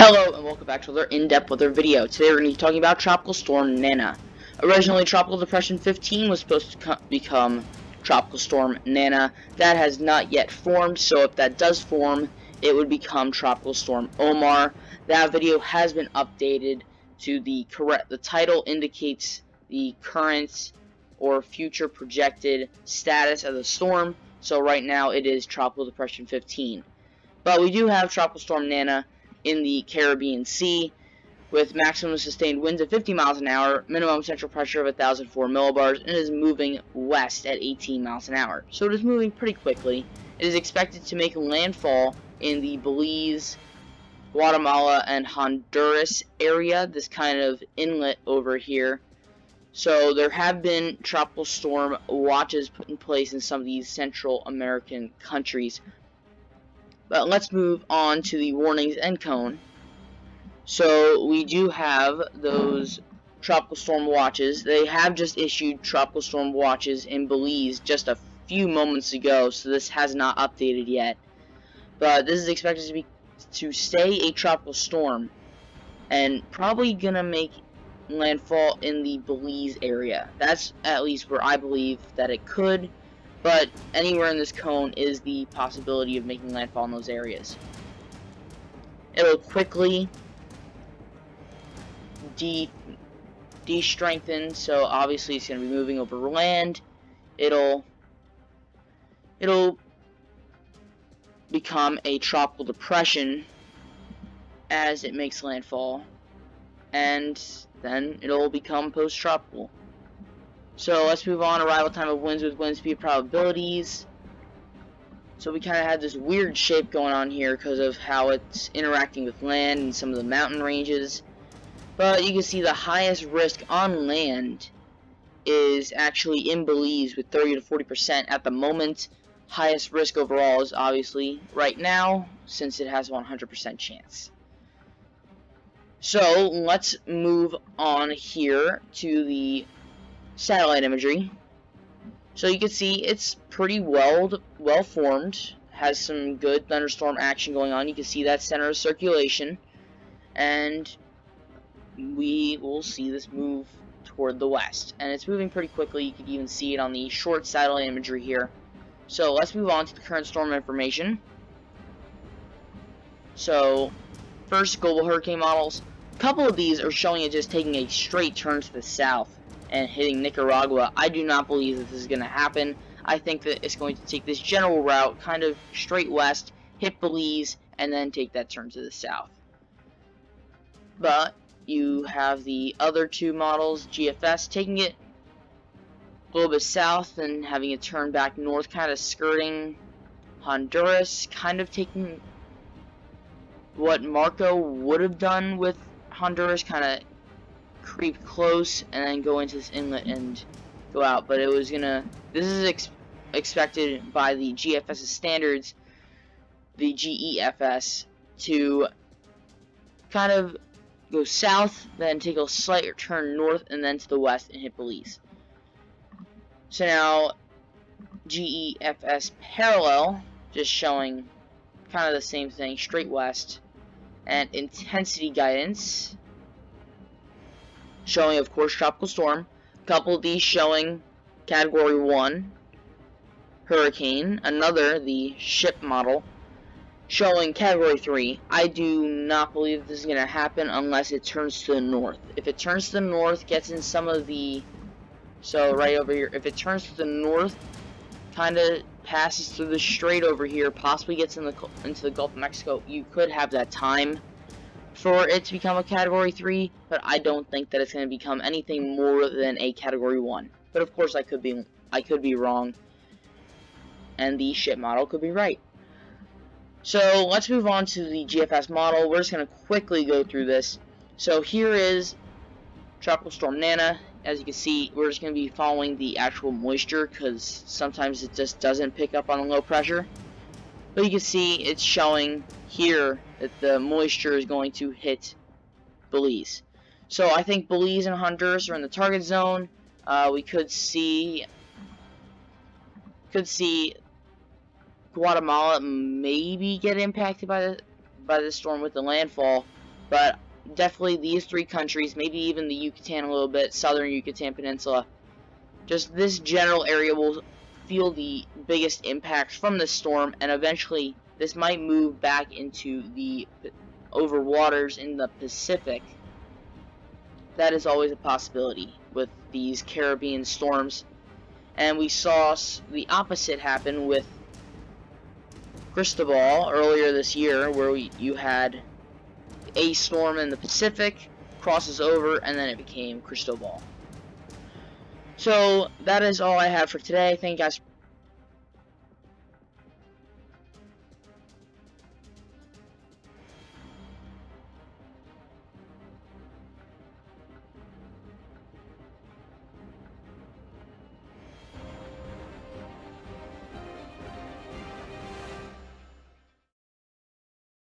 Hello and welcome back to another in-depth weather video. Today we're going to be talking about Tropical Storm Nana. Originally, Tropical Depression 15 was supposed to become Tropical Storm Nana. That has not yet formed, so if that does form, it would become Tropical Storm Omar. That video has been updated to the title indicates the current or future projected status of the storm, so right now it is Tropical Depression 15. But we do have Tropical Storm Nana in the Caribbean Sea, with maximum sustained winds of 50 miles an hour, minimum central pressure of 1,004 millibars, and it is moving west at 18 miles an hour. So it is moving pretty quickly. It is expected to make landfall in the Belize, Guatemala, and Honduras area, this kind of inlet over here. So there have been tropical storm watches put in place in some of these Central American countries. But let's move on to the warnings and cone. So we do have those tropical storm watches. They have just issued tropical storm watches in Belize just a few moments ago, so this has not updated yet. But this is expected to stay a tropical storm and probably gonna make landfall in the Belize area. That's at least where I believe that it could. But anywhere in this cone is the possibility of making landfall in those areas. It'll quickly de-strengthen, so obviously it's going to be moving over land. It'll become a tropical depression as it makes landfall, and then it'll become post-tropical. So let's move on. Arrival time of winds with wind speed probabilities. So we kind of had this weird shape going on here because of how it's interacting with land and some of the mountain ranges. But you can see the highest risk on land is actually in Belize with 30 to 40% at the moment. Highest risk overall is obviously right now, since it has 100% chance. So let's move on here to the satellite imagery. So you can see it's pretty well formed, has some good thunderstorm action going on. You can see that center of circulation, and we will see this move toward the west, and it's moving pretty quickly. You can even see it on the short satellite imagery here. So let's move on to the current storm information. So first, global hurricane models. A couple of these are showing it just taking a straight turn to the south and hitting Nicaragua. I do not believe that this is going to happen. I think that it's going to take this general route, kind of straight west, hit Belize, and then take that turn to the south. But you have the other two models, GFS, taking it a little bit south and having it turn back north, kind of skirting Honduras, kind of taking what Marco would have done with Honduras, kind of creep close and then go into this inlet and go out. But it was gonna, this is expected by the GFS standards, the GEFS, to kind of go south, then take a slight turn north, and then to the west and hit Belize. So now, GEFS parallel, just showing kind of the same thing, straight west, and intensity guidance, showing, of course, tropical storm. A couple of these showing Category 1 hurricane, another, the ship model, showing Category 3. I do not believe this is going to happen unless it turns to the north. If it turns to the north, gets in some of the... So, right over here, if it turns to the north, kind of passes through the strait over here, possibly gets into the Gulf of Mexico, you could have that time for it to become a Category 3, but I don't think that it's going to become anything more than a Category 1. But of course, I could be wrong, and the ship model could be right. So let's move on to the GFS model. We're just going to quickly go through this. So here is Tropical Storm Nana. As you can see, we're just going to be following the actual moisture because sometimes it just doesn't pick up on the low pressure. But you can see it's showing here that the moisture is going to hit Belize. So I think Belize and Honduras are in the target zone. We could see Guatemala maybe get impacted by the storm with the landfall, But definitely these three countries, maybe even the Yucatan a little bit, southern Yucatan Peninsula, just this general area will feel the biggest impacts from this storm, and eventually this might move back into the over waters in the Pacific. That is always a possibility with these Caribbean storms. And we saw the opposite happen with Cristobal earlier this year, where you had a storm in the Pacific, crosses over, and then it became Cristobal. So that is all I have for today. Thank you guys